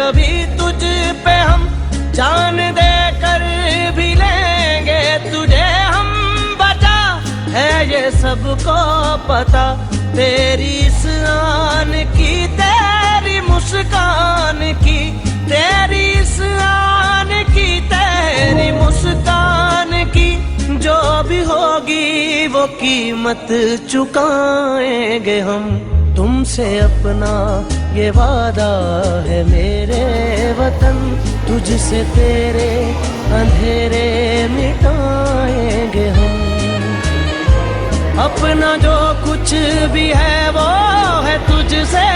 कभी तुझ पे हम जान दे कर भी लेंगे तुझे हम बचा है ये सबको पता। तेरी इस आन की, तेरी मुस्कान की, तेरी इस आन की, तेरी मुस्कान की जो भी होगी वो कीमत चुकाएंगे हम। तुमसे अपना ये वादा है मेरे वतन, तुझसे तेरे अंधेरे मिटाएंगे हम। अपना जो कुछ भी है वो है तुझसे